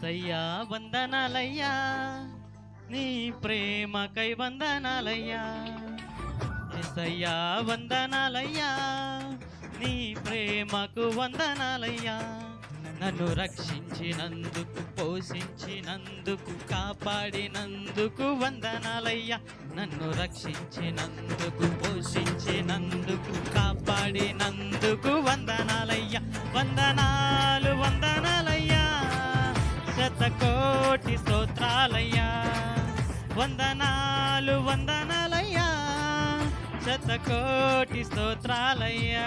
యేసయ్యా వందనాలయ్యా, నీ ప్రేమకై వందనాలయ్యా. యేసయ్యా వందనాలయ్యా, నీ ప్రేమకు వందనాలయ్యా. నన్ను రక్షించినందుకు, పోషించినందుకు, కాపాడినందుకు వందనాలయ్యా. నన్ను రక్షించినందుకు, పోషించినందుకు, కాపాడినందుకు వందనాలయ్యా. వందనాలు వందనాలయ్యా, శతకోటి స్తోత్రాలయ్యా. వందనాలు వందనాలయ్యా, శతకోటి స్తోత్రాలయ్యా.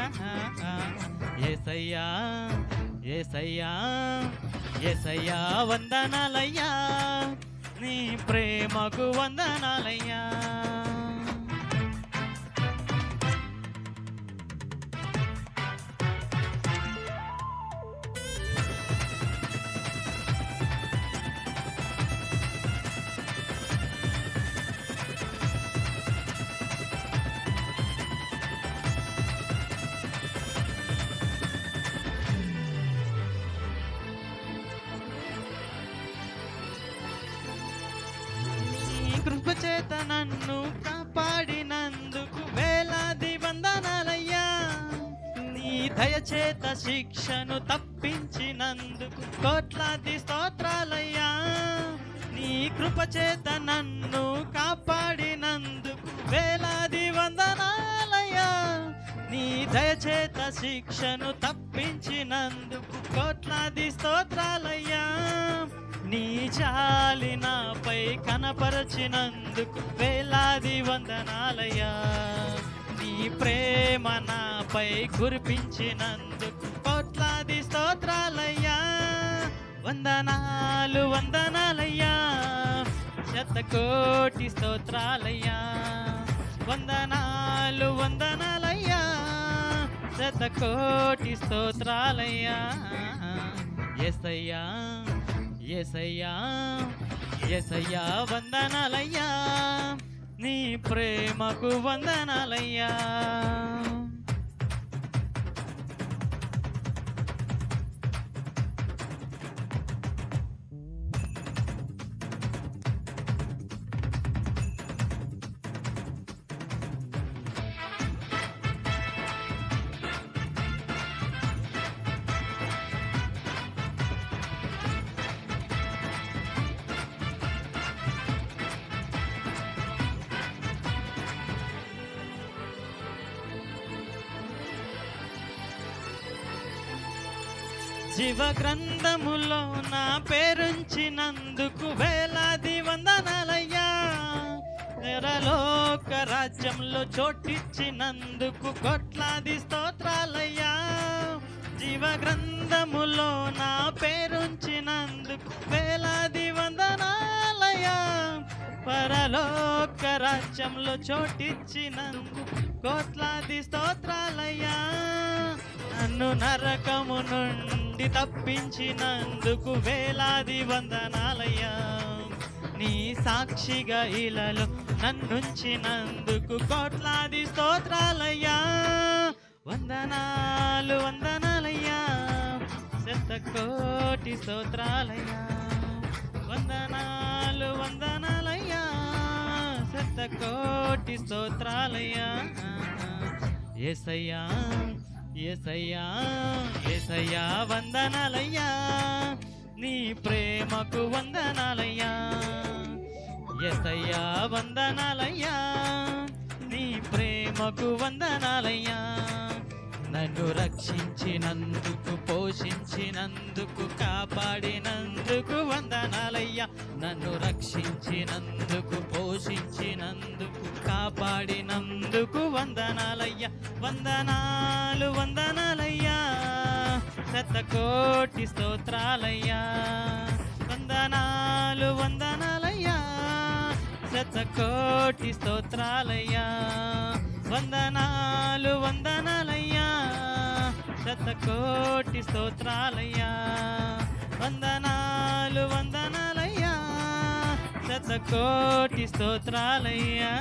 యేసయ్యా యేసయ్యా యేసయ్యా వందనాలయ్యా, నీ ప్రేమకు వందనాలయ్యా. కృపచేత నన్ను కాపాడినందుకు వేలాది వందనాలయ్యా. నీ దయచేత శిక్షను తప్పించినందుకు కోట్లాది స్తోత్రాలయ్యా. నీ కృపచేత నన్ను కాపాడినందుకు వేలాది వందనాలయ్యా. నీ దయచేత శిక్షను తప్పించినందుకు కోట్లాది స్తోత్రాలయ్యా. నీ జాలి నాపై కనపరచినందుకు వేలాది వందనాలయ్యా. నీ ప్రేమ నాపై కురిపించినందుకు కోట్లాది స్తోత్రాలయ్యా. వందనాలు వందనాలయ్యా, శతకోటి స్తోత్రాలయ్యా. వందనాలు వందనాలయ్యా, శతకోటి స్తోత్రాలయ్యా. యేసయ్యా యేసయ్యా యేసయ్యా వందనాలయ్యా, నీ ప్రేమకు వందనాలయ్యా. జీవ గ్రంథములో నా పేరుంచినందుకు వేలాది వందనాలయ్యా. నరలోక రాజ్యంలో చోటిచ్చినందుకు కోట్లాది స్తోత్రాలయ్యా. జీవ గ్రంథములో నా పేరుంచినందుకు వేలాది వందనాలయ్యా. పరలోక రాజ్యంలో చోటిచ్చినందుకు కోట్లాది స్తోత్రాలయ్యా. నన్ను నరకము నుండి తప్పించినందుకు వేలాది వందనాలయ్యా. నీ సాక్షిగా ఇలలో నన్నుంచినందుకు కోట్లాది స్తోత్రాలయ్యా. వందనాలు వందనాలయ్యా, శతకోటి స్తోత్రాలయ్యా. వందనాలు వందనాలయ్యా, శతకోటి స్తోత్రాలయ్యా. యేసయ్యా యేసయ్యా యేసయ్యా వందనాలయ్యా, నీ ప్రేమకు వందనాలయ్యా. యేసయ్యా వందనాలయ్యా, నీ ప్రేమకు వందనాలయ్యా. నన్ను రక్షించినందుకు, పోషించినందుకు, కాపాడినందుకు వందనాలయ్యా. నన్ను రక్షించినందుకు, పోషించినందుకు, కాపాడినందుకు వందనాలయ్యా. వందనాలు వందనాలయ్యా, శతకోటి స్తోత్రాలయ్యా. వందనాలు వందనాలయ్యా, శతకోటి స్తోత్రాలయ్యా. వందనాలు వందనాలయ్యా, శతకోటి స్తోత్రాలయ్యా. వందనాలు వందనాలయ్యా, శతకోటి స్తోత్రాలయ్యా.